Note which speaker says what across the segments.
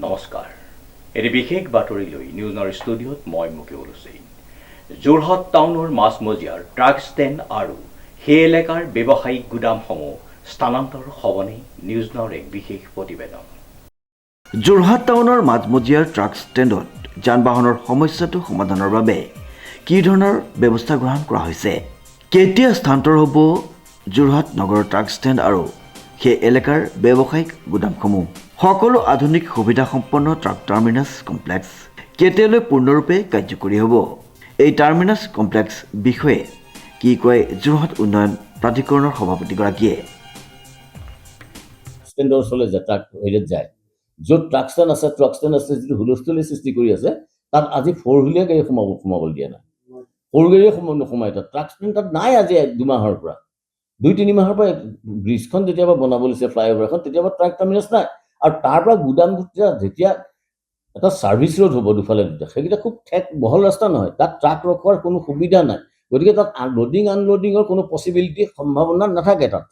Speaker 1: নমস্কাৰ। এটি বিশেষ বাতৰি লৈ নিউজৰ ষ্টুডিঅ'ত মই মুকিউল হুছেইন। যোৰহাট টাউনৰ মাজমজিয়াৰ ট্ৰাক ষ্টেণ্ড আৰু সেই এলেকাৰ ব্যৱসায়িক গুদামসমূহ স্থানান্তৰ হ'বনে? নিউজৰ এক বিশেষ প্ৰতিবেদন।
Speaker 2: যোৰহাট টাউনৰ মাজমজিয়াৰ ট্ৰাক ষ্টেণ্ডত যান বাহনৰ সমস্যাটো সমাধানৰ বাবে কি ধৰণৰ ব্যৱস্থা গ্ৰহণ কৰা হৈছে? কেতিয়া স্থানান্তৰ হ'ব যোৰহাট নগৰৰ ট্ৰাক ষ্টেণ্ড আৰু সেই এলেকাৰ ব্যৱসায়িক গুদামসমূহ? সকলো আধুনিক সুবিধাসম্পন্ন ট্ৰাক টাৰ্মিনাছ কমপ্লেক্স কেতিয়ালৈ পূৰ্ণৰূপে কাৰ্যকৰী হ'ব? এই টাৰ্মিনাছ কমপ্লেক্স বিষয়ে কি কয় যোৰহাট উন্নয়ন প্ৰাধিকৰণৰ সভাপতিগৰাকীয়ে?
Speaker 3: ষ্টেণ্ডৰ ওচৰলৈ যায়, ট্ৰাক হেৰিত যায়, য'ত ট্ৰাক ষ্টেণ্ড আছে যিটো হুলস্থুলি সৃষ্টি কৰি আছে, তাত আজি ফ'ৰ হুইলাৰ গাড়ী সোমাবলৈ দিয়া নাই। সৰু গাড়ীয়ে নোসোমায় তাত। ট্ৰাক ষ্টেণ্ড তাত নাই আজি 2 মাহৰ পৰা, 2-3 মাহৰ পৰা। ব্ৰিজখন যেতিয়াবা বনাব লৈছে, ফ্লাইঅভাৰখন, তেতিয়াবা ট্ৰাক টাৰ্মিনাছ নাই। আৰু তাৰ পৰা গুদাম যেতিয়া এটা ছাৰ্ভিচ ৰোড হ'ব দুফালে দুটা, সেইকেইটা খুব বহল ৰাস্তা নহয়, তাত ট্ৰাক ৰখোৱাৰ কোনো সুবিধা নাই। গতিকে তাত লোডিং আনলোডিঙৰ কোনো পচিবিলিটি সম্ভাৱনা নাথাকে তাত।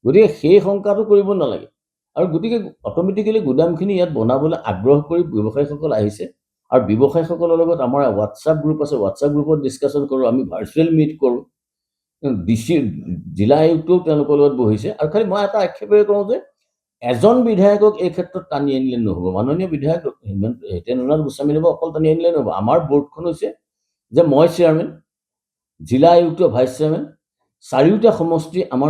Speaker 3: গতিকে সেই শংকাটো কৰিব নালাগে। আৰু গতিকে অট'মেটিকেলি গুদামখিনি ইয়াত বনাবলৈ আগ্ৰহ কৰি ব্যৱসায়ীসকল আহিছে। আৰু ব্যৱসায়ীসকলৰ লগত আমাৰ হোৱাটছআপ গ্ৰুপ আছে, হোৱাটছআপ গ্ৰুপত ডিছকাশ্যন কৰোঁ, আমি ভাৰ্চুৱেল মিট কৰোঁ। জিলা আয়ুক্তও তেওঁলোকৰ লগত বহিছে। আৰু খালি মই এটা আক্ষেপেৰে কওঁ যে এজন বিধায়কক এই ক্ষেত্ৰত টানি আনিলে নহ'ব। মাননীয় বিধায়ক হিতেন্দ্ৰনাথ গোস্বামীদেৱক অকল টানি আনিলে নহ'ব। আমাৰ বৰ্ডখন হৈছে যে মই চেয়াৰমেন, জিলা আয়ুক্ত ভাইচ চেয়াৰমেন, 4টা সমষ্টি আমাৰ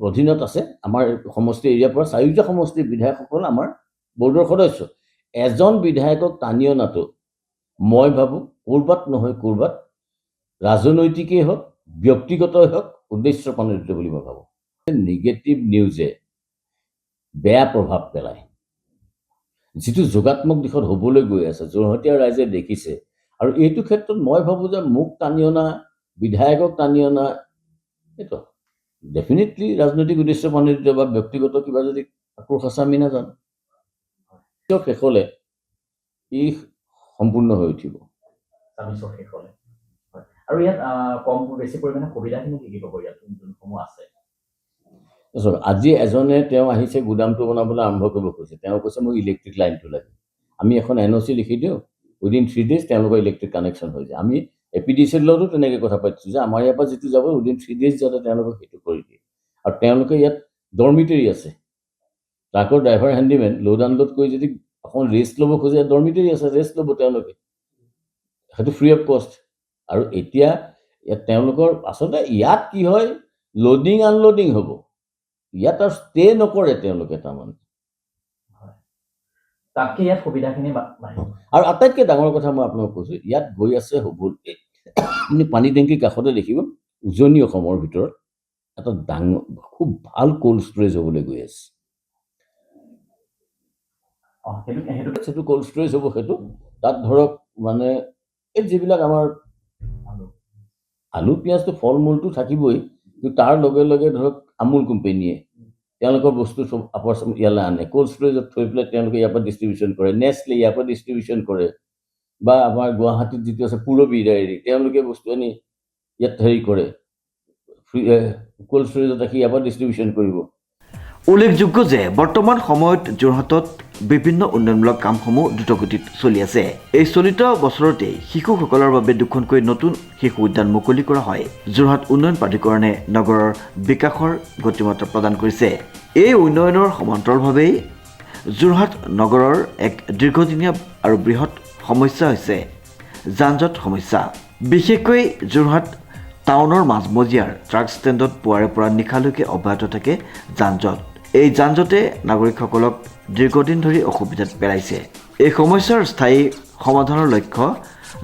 Speaker 3: অধীনত আছে। আমাৰ সমষ্টি এৰিয়াৰ পৰা 4টা সমষ্টিৰ বিধায়কসকল আমাৰ বৰ্ডৰ সদস্য। এজন বিধায়কক টানি অনাটো মই ভাবোঁ ক'ৰবাত নহয় ক'ৰবাত ৰাজনৈতিকেই হওক, ব্যক্তিগতই হওক, উদ্দেশ্য প্ৰণোদিত বুলি মই ভাবোঁ। নিগেটিভ নিউজে বেয়া প্ৰভাৱ পেলায়, যিটো যোগাত্মক দিশত হ'বলৈ গৈ আছে, যোৰহাটীয়া ৰাইজে দেখিছে। আৰু এইটো ক্ষেত্ৰত মই ভাবোঁ যে মোক টানি অনা, বিধায়কক টানি অনা, এইটো ডেফিনেটলি ৰাজনৈতিক উদ্দেশ্য প্ৰণোদিত বা ব্যক্তিগত কিবা যদি আক্ৰোশ আছে আমি নাজানো। শেষলৈ ই সম্পূৰ্ণ হৈ উঠিব।
Speaker 1: আৰু ইয়াত কম বেছি পৰিমাণে সুবিধাখিনি কি ক'ব ইয়াত যোনসমূহ আছে?
Speaker 3: আজি এজনে তেওঁ আহিছে গুদামটো বনাবলৈ আৰম্ভ কৰিব কৈছে। তেওঁ কৈছে মোক ইলেক্ট্ৰিক লাইনটো লাগে। আমি এখন NOC লিখি দিওঁ, উইদিন 3 days তেওঁলোকৰ ইলেক্ট্ৰিক কানেকশ্যন হৈ যায়। আমি APDCৰ লগতো তেনেকৈ কথা পাতিছোঁ যে আমাৰ ইয়াৰ পৰা যিটো যাব উইদিন 3 days যাতে তেওঁলোকক সেইটো কৰি দিয়ে। আৰু তেওঁলোকে ইয়াত ডৰ্মিটৰী আছে, ট্ৰাকৰ ড্ৰাইভাৰ হেণ্ডিমেন লোড আনলোড কৰি যদি অকণ ৰেষ্ট ল'ব খোজে, ডৰ্মিটৰী আছে, ৰেষ্ট ল'ব তেওঁলোকে, সেইটো ফ্ৰী অফ কষ্ট। আৰু এতিয়া ইয়াত তেওঁলোকৰ আচলতে ইয়াত কি হয়, লোডিং আনলোডিং হ'ব, ইয়াত আৰু ষ্টে নকৰে তেওঁলোকে। তাৰমানে
Speaker 1: তাতকৈ ইয়াত সুবিধাখিনি
Speaker 3: আৰু আটাইতকৈ ডাঙৰ কথা মই আপোনাক কৈছোঁ, ইয়াত গৈ আছে হ'বল আপুনি পানী টেংকিৰ কাষতে দেখিব উজনি অসমৰ ভিতৰত এটা ডাঙৰ খুব ভাল ক'ল্ড ষ্ট'ৰেজ হ'বলৈ গৈ আছে। সেইটো ক'ল্ড ষ্ট'ৰেজ হ'ব। সেইটো তাত ধৰক মানে এই যিবিলাক আমাৰ আলু পিঁয়াজটো ফল মূলটো থাকিবই, কিন্তু তাৰ লগে লগে ধৰক আমুল কোম্পেনীয়ে তেওঁলোকৰ বস্তু চব ইয়ালৈ আনে, ক'ল্ড ষ্ট'ৰেজত থৈ পেলাই তেওঁলোকে ইয়াৰ পৰা ডিষ্ট্ৰিবিউশ্যন কৰে, নেচলে ইয়াৰ পৰা ডিষ্ট্ৰিবিউশ্যন কৰে, বা আমাৰ গুৱাহাটীত যিটো আছে পূৰবী ডায়েৰী, তেওঁলোকে বস্তু আনি ইয়াত হেৰি কৰে, ক'ল্ড ষ্ট'ৰেজত ৰাখি ইয়াৰ পৰা ডিষ্ট্ৰিবিউশ্যন কৰিব।
Speaker 2: উল্লেখযোগ্য যে বৰ্তমান সময়ত যোৰহাটত বিভিন্ন উন্নয়নমূলক কামসমূহ দ্ৰুতগতিত চলি আছে। এই চলিত বছৰতেই শিশুসকলৰ বাবে 2খনকৈ নতুন শিশু উদ্যান মুকলি কৰা হয়। যোৰহাট উন্নয়ন প্ৰাধিকৰণে নগৰৰ বিকাশৰ গতিমাত্ৰা প্ৰদান কৰিছে। এই উন্নয়নৰ সমান্তৰালভাৱেই যোৰহাট নগৰৰ এক দীৰ্ঘদিনীয়া আৰু বৃহৎ সমস্যা হৈছে যান-জঁট সমস্যা। বিশেষকৈ যোৰহাট টাউনৰ মাজমজিয়াৰ ট্ৰাক ষ্টেণ্ডত পুৱাৰে পৰা নিশালৈকে অব্যাহত থাকে যান-জঁট। এই যান-জঁটে নাগৰিকসকলক দীৰ্ঘদিন ধৰি অসুবিধাত পেলাইছে। এই সমস্যাৰ স্থায়ী সমাধানৰ লক্ষ্য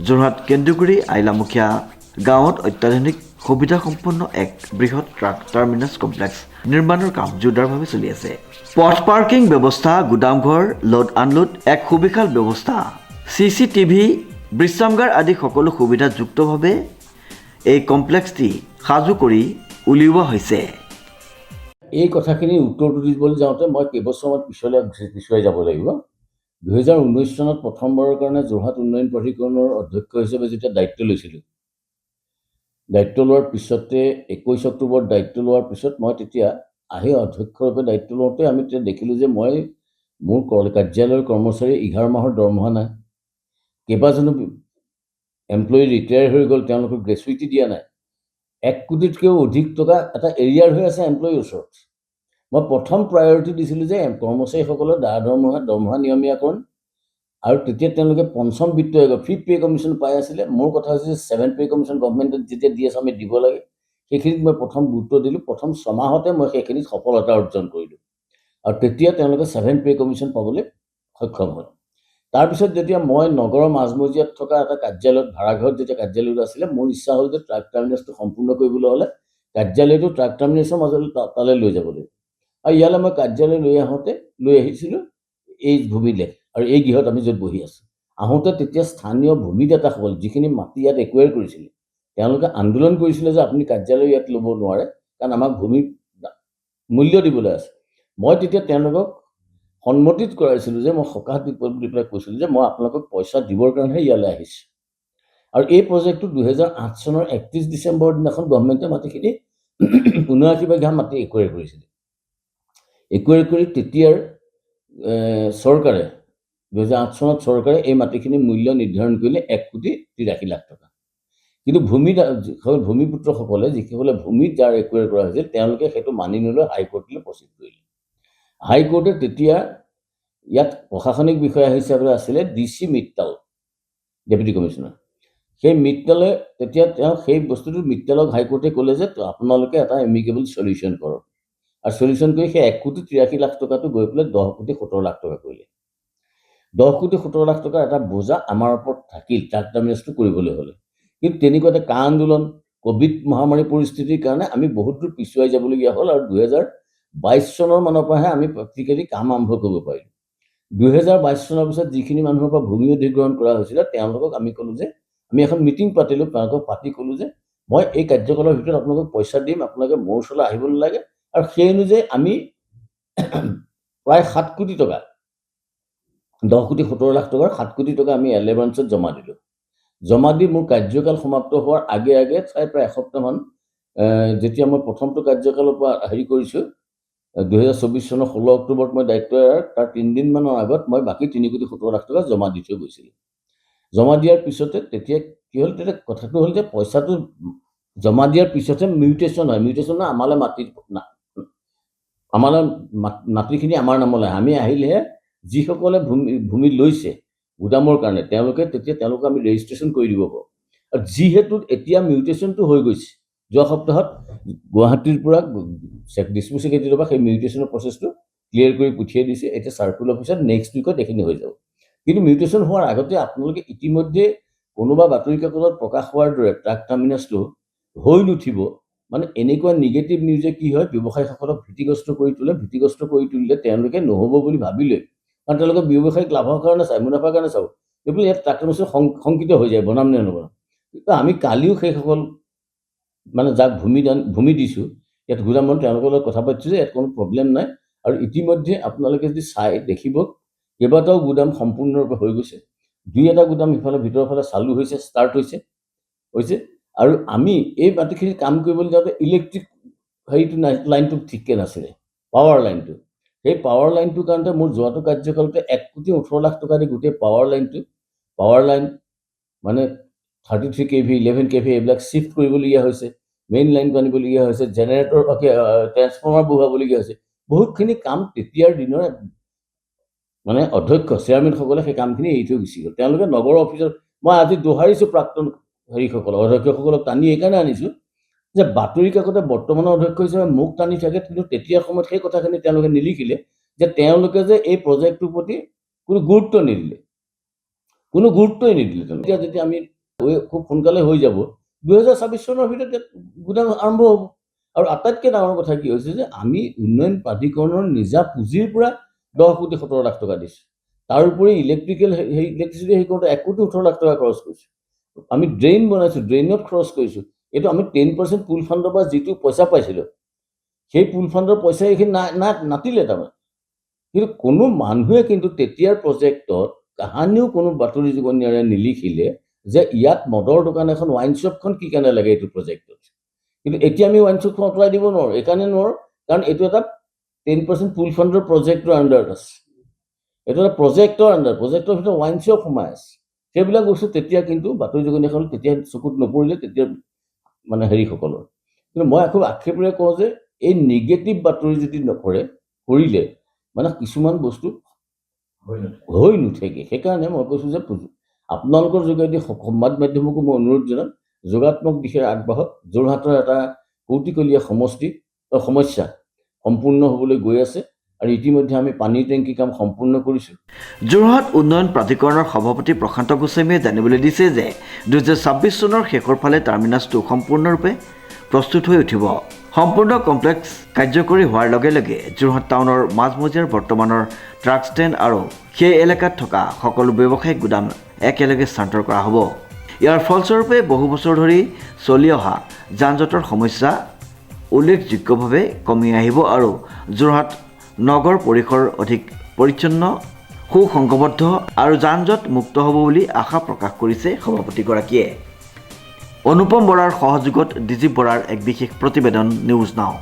Speaker 2: যোৰহাট কেন্দ্ৰগুৰি আইলামুখীয়া গাঁৱত অত্যাধুনিক সুবিধাসম্পন্ন এক বৃহৎ ট্ৰাক টাৰ্মিনাছ কমপ্লেক্স নিৰ্মাণৰ কাম জোৰদাৰভাৱে চলি আছে। পথ পাৰ্কিং ব্যৱস্থা, গুদামঘৰ, লোড আনলোড, এক সুবিশাল ব্যৱস্থা, CCTV, বিশ্ৰামগাৰ আদি সকলো সুবিধাযুক্তভাৱে এই কমপ্লেক্সটি সাজু কৰি উলিওৱা হৈছে।
Speaker 3: এই কথাখিনিৰ উত্তৰটো দিবলৈ যাওঁতে মই কেইবছৰমান পিছুৱাই যাব লাগিব। 2019 চনত প্ৰথমবাৰৰ কাৰণে যোৰহাট উন্নয়ন প্ৰাধিকৰণৰ অধ্যক্ষ হিচাপে যেতিয়া দায়িত্ব লৈছিলোঁ, দায়িত্ব লোৱাৰ পিছতে 21 অক্টোবৰত দায়িত্ব লোৱাৰ পিছত মই তেতিয়া আহি অধ্যক্ষৰূপে দায়িত্ব লওঁতে আমি তেতিয়া দেখিলোঁ যে মই মোৰ কাৰ্যালয়ৰ কৰ্মচাৰী 11 মাহৰ দৰমহা নাই, কেইবাজনো এমপ্লয়ী ৰিটায়াৰ হৈ গ'ল, তেওঁলোকক গ্ৰেচুইটি দিয়া নাই, 1 কোটিতকৈও অধিক টকা এটা এৰিয়াৰ হৈ আছে এমপ্লয়ীৰ ওচৰত। মই প্ৰথম প্ৰায়ৰিটি দিছিলোঁ যে কৰ্মচাৰীসকলৰ দৰমহা নিয়মীয়াকৰণ, আৰু তেতিয়া তেওঁলোকে পঞ্চম বিত্ত আয়োগৰ 5th পে কমিশ্যন পাই আছিলে। মোৰ কথা হৈছে যে 7th পে কমিশ্যন গভৰ্ণমেণ্টে যেতিয়া দি আছে আমি দিব লাগে, সেইখিনিত মই প্ৰথম গুৰুত্ব দিলোঁ। প্ৰথম 6 মাহতে মই সেইখিনিত সফলতা অৰ্জন কৰিলোঁ, আৰু তেতিয়া তেওঁলোকে 7th পে কমিশ্যন পাবলৈ সক্ষম হ'ল। তাৰপিছত যেতিয়া মই নগৰৰ মাজমজিয়াত থকা এটা কাৰ্যালয়ত, ভাড়াঘৰত যেতিয়া কাৰ্যালয়টো আছিলে, মোৰ ইচ্ছা হ'ল যে ট্ৰাক টাৰ্মিনাছটো সম্পূৰ্ণ কৰিবলৈ হ'লে কাৰ্যালয়টো ট্ৰাক টাৰ্মিনাছৰ মাজলৈ তালৈ লৈ যাব লাগিব। আৰু ইয়ালৈ মই কাৰ্যালয় লৈ আহিছিলোঁ এই ভূমিলেখ আৰু এই গৃহত আমি য'ত বহি আছোঁ। আহোঁতে তেতিয়া স্থানীয় ভূমিদাতাসকল, যিখিনি মাটি ইয়াত একুৱায়াৰ কৰিছিলে, তেওঁলোকে আন্দোলন কৰিছিলে যে আপুনি কাৰ্যালয় ইয়াত ল'ব নোৱাৰে, কাৰণ আমাক ভূমি মূল্য দিবলৈ আছে। মই তেতিয়া তেওঁলোকক সন্মতিত কৰাইছিলোঁ যে মই সকাহ দি পেলাই কৈছিলোঁ যে মই আপোনালোকক পইচা দিবৰ কাৰণেহে ইয়ালৈ আহিছোঁ। আৰু এই প্ৰজেক্টটো 2008 চনৰ 31 ডিচেম্বৰৰ দিনাখন গভৰ্ণমেণ্টে মাটিখিনি 79 বিঘা মাটি একুৱায়াৰ কৰিছিলে। একুৱায়াৰ কৰি তেতিয়াৰ চৰকাৰে 2008 চনত চৰকাৰে এই মাটিখিনিৰ মূল্য নিৰ্ধাৰণ কৰিলে 1,83,00,000 টকা। কিন্তু ভূমিপুত্ৰসকলে, যিসকলে ভূমিত যাৰ একুৱায়াৰ কৰা হৈছিল, তেওঁলোকে সেইটো মানি নলৈ হাইকোৰ্টলৈ প্ৰচিড কৰিলে। হাইকোৰ্টে তেতিয়া ইয়াত প্ৰশাসনিক বিষয়া হিচাপে আছিলে DC মিট্টাল, ডেপুটি কমিশ্যনাৰ। সেই মিট্টালে তেতিয়া সেই বস্তুটো মিট্টালক হাইকোৰ্টে ক'লে যে আপোনালোকে এটা এমিকেবল চলিউশ্যন কৰক, আৰু চলিউশ্যন কৰি সেই 1,83,00,000 টকাটো গৈ পেলাই 10,17,00,000 টকা কৰিলে। 10,17,00,000 টকাৰ এটা বোজা আমাৰ ওপৰত থাকিল ট্ৰাক টাৰ্মিনাছটো কৰিবলৈ হ'লে। কিন্তু তেনেকুৱাতে কা আন্দোলন, কোভিড মহামাৰী পৰিস্থিতিৰ কাৰণে আমি বহুত দূৰ পিছুৱাই যাবলগীয়া হ'ল, আৰু 2022 চনৰ মানৰ পৰাহে আমি প্ৰেক্টিকেলি কাম আৰম্ভ কৰিব পাৰিলোঁ। 2022 চনৰ পিছত যিখিনি মানুহৰ পৰা ভূমি অধিগ্ৰহণ কৰা হৈছিলে, তেওঁলোকক আমি ক'লোঁ যে, আমি এখন মিটিং পাতিলোঁ, তেওঁলোকক পাতি ক'লোঁ যে মই এই কাৰ্যকালৰ ভিতৰত আপোনালোকক পইচা দিম, আপোনালোকে মোৰ ওচৰলৈ আহিব নালাগে। আৰু সেই অনুযায়ী আমি প্ৰায় 7 কোটি টকা, 10,17,00,000 টকাৰ 7 কোটি টকা আমি এলেভান্সত জমা দিলোঁ। জমা দি মোৰ কাৰ্যকাল সমাপ্ত হোৱাৰ আগে আগে প্ৰায় এসপ্তাহমান, যেতিয়া মই প্ৰথমটো কাৰ্যকালৰ পৰা কৰিছোঁ, 2024 চনৰ 16 অক্টোবৰত মই দায়িত্ব এৰাৰ তাৰ 3 দিনমানৰ আগত মই বাকী 3,17,00,000 টকা জমা দি থৈ গৈছিলোঁ। জমা দিয়াৰ পিছতে তেতিয়া কি হ'ল, তেতিয়া কথাটো হ'ল যে পইচাটো জমা দিয়াৰ পিছতহে মিউটেশ্যন হয়। মিউটেশ্যন আমালৈ মাটিখিনি আমাৰ নামলৈ, আমি আহিলেহে যিসকলে ভূমি লৈছে গুদামৰ কাৰণে, তেওঁলোকক আমি ৰেজিষ্ট্ৰেশ্যন কৰি দিব পাৰোঁ। আৰু যিহেতু এতিয়া মিউটেশ্যনটো হৈ গৈছে, যোৱা সপ্তাহত গুৱাহাটীৰ পৰা ডিষ্ট্ৰিক্ট ছেক্ৰেটেৰীৰ পৰা সেই মিউটেশ্যনৰ প্ৰচেছটো ক্লিয়াৰ কৰি পঠিয়াই দিছে। এতিয়া চাৰ্কুল অফিচত নেক্সট উইকত এইখিনি হৈ যাব। কিন্তু মিউটেশ্যন হোৱাৰ আগতে আপোনালোকে ইতিমধ্যে কোনোবা বাতৰি কাকতত প্ৰকাশ হোৱাৰ দৰে ট্ৰাক টাৰ্মিনাছটো হৈ নুঠিব। মানে এনেকুৱা নিগেটিভ নিউজে কি হয়, ব্যৱসায়ীসকলক ভীতিগ্ৰস্ত কৰি তোলে। ভীতিগ্ৰস্ত কৰি তুলিলে তেওঁলোকে নহ'ব বুলি ভাবিলে, কাৰণ তেওঁলোকে ব্যৱসায়িক লাভৰ কাৰণে চায়, মুনাফাৰ কাৰণে চাব। এইবোৰ ইয়াত ট্ৰাক টাৰ্মিনাছ শংকিত হৈ যায়, বনাম নে নবনাম। কিন্তু আমি কালিও সেইসকল মানে যাক ভূমি দিছোঁ, ইয়াত গুদামত তেওঁলোকৰ লগত কথা পাতিছোঁ যে ইয়াত কোনো প্ৰব্লেম নাই। আৰু ইতিমধ্যে আপোনালোকে যদি চাই দেখিব, কেইবাটাও গুদাম সম্পূৰ্ণৰূপে হৈ গৈছে। 2-এটা গুদাম ইফালে ভিতৰৰ ফালে চালু হৈছে, ষ্টাৰ্ট হৈছে। আৰু আমি এই মাটিখিনি কাম কৰিবলৈ যাওঁতে ইলেক্ট্ৰিক লাইনটো ঠিককৈ নাছিলে, পাৱাৰ লাইনটো। সেই পাৱাৰ লাইনটোৰ কাৰণে মোৰ যোৱাটো কাৰ্যকালতে 1,18,00,000 টকা দি গোটেই পাৱাৰ লাইন মানে 33 kV, 11 kV এইবিলাক শ্বিফ্ট কৰিবলগীয়া হৈছে, মেইন লাইনটো আনিবলগীয়া হৈছে, জেনেৰেটৰ ট্ৰেন্সফৰ্মাৰ বহুৱাবলগীয়া হৈছে। বহুতখিনি কাম তেতিয়াৰ দিনৰ মানে অধ্যক্ষ চেয়াৰমেনসকলে সেই কামখিনি এৰি থৈ গুচি গ'ল। তেওঁলোকে নগৰ অফিচত, মই আজি দোহাৰিছোঁ প্ৰাক্তন অধ্যক্ষসকলক টানি এইকাৰণে আনিছোঁ যে বাতৰি কাকতে বৰ্তমানৰ অধ্যক্ষ হিচাপে মোক টানি থাকে, কিন্তু তেতিয়াৰ সময়ত সেই কথাখিনি তেওঁলোকে নিলিখিলে যে তেওঁলোকে যে এই প্ৰজেক্টটোৰ প্ৰতি কোনো গুৰুত্বই নিদিলে। এতিয়া যেতিয়া আমি খুব সোনকালে হৈ যাব, 2024 চনৰ ভিতৰত গুদাম আৰম্ভ হ'ব। আৰু আটাইতকৈ ডাঙৰ কথা কি হৈছে যে আমি উন্নয়ন প্ৰাধিকৰণৰ নিজা পুঁজিৰ পৰা 10,17,00,000 টকা দিছোঁ। তাৰ উপৰি ইলেক্ট্ৰিচিটি হেৰি কৰোঁতে 1,18,00,000 টকা খৰচ কৰিছোঁ। আমি ড্ৰেইন বনাইছোঁ, ড্ৰেইনত খৰচ কৰিছোঁ। এইটো আমি 10% পুল ফাণ্ডৰ পৰা যিটো পইচা পাইছিলোঁ, সেই পুল ফাণ্ডৰ পইচা এইখিনি নাতিলে তাৰমানে। কিন্তু কোনো মানুহে কিন্তু তেতিয়াৰ প্ৰজেক্টত কাহানিও কোনো বাতৰি যুগনিয়াৰে নিলিখিলে যে ইয়াত মদৰ দোকান এখন, ৱাইন শ্বপখন কি কাৰণে লাগে এইটো প্ৰজেক্টত। কিন্তু এতিয়া আমি ৱাইন শ্বপখন আঁতৰাই দিব নোৱাৰোঁ। এইকাৰণে নোৱাৰোঁ কাৰণ এইটো এটা 10% পুল ফাণ্ডৰ প্ৰজেক্টৰ আণ্ডাৰত আছে। এইটো এটা প্ৰজেক্টৰ আণ্ডাৰ, প্ৰজেক্টৰ ভিতৰত ৱাইনশ্বপ সোমাই আছে। সেইবিলাক বস্তু তেতিয়া কিন্তু বাতৰি যুগনি এখন তেতিয়া চকুত নপৰিলে তেতিয়া মানে হেৰিসকলৰ। কিন্তু মই খুব আক্ষেপেৰে কওঁ যে এই নিগেটিভ বাতৰি যদি নকৰে, কৰিলে মানে কিছুমান বস্তু হৈ নুঠেগৈ। সেইকাৰণে মই কৈছোঁ যে আপোনালোকৰ যোগেদি সংবাদ মাধ্যমকো মই অনুৰোধ জনাম, যোগাত্মক দিশে আগবাঢ়ক। যোৰহাটৰ এটা কৌটিকলীয়া সমস্যা সম্পূৰ্ণ হ'বলৈ গৈ আছে আৰু ইতিমধ্যে আমি পানীৰ টেংকি কাম সম্পূৰ্ণ কৰিছোঁ।
Speaker 2: যোৰহাট উন্নয়ন প্ৰাধিকৰণৰ সভাপতি প্ৰশান্ত গোস্বামীয়ে জানিবলৈ দিছে যে 2026 চনৰ শেষৰ ফালে টাৰ্মিনাছটো সম্পূৰ্ণৰূপে প্ৰস্তুত হৈ উঠিব। সম্পূৰ্ণ কমপ্লেক্স কাৰ্যকৰী হোৱাৰ লগে লগে যোৰহাট টাউনৰ মাজমজিয়াৰ বৰ্তমানৰ ট্ৰাক ষ্টেণ্ড আৰু সেই এলেকাত থকা সকলো ব্যৱসায়িক গুদাম একেলগে স্থানান্তৰ কৰা হ'ব। ইয়াৰ ফলস্বৰূপে বহু বছৰ ধৰি চলি অহা যান জঁটৰ সমস্যা উল্লেখযোগ্যভাৱে কমি আহিব আৰু যোৰহাট নগৰ পৰিসৰ অধিক পৰিচ্ছন্ন, সুসংঘবদ্ধ আৰু যান জঁট মুক্ত হ'ব বুলি আশা প্ৰকাশ কৰিছে সভাপতিগৰাকীয়ে। অনুপম বৰাৰ সহযোগত ডিজিপ বৰাৰ এক বিশেষ প্ৰতিবেদন নিউজ নাও।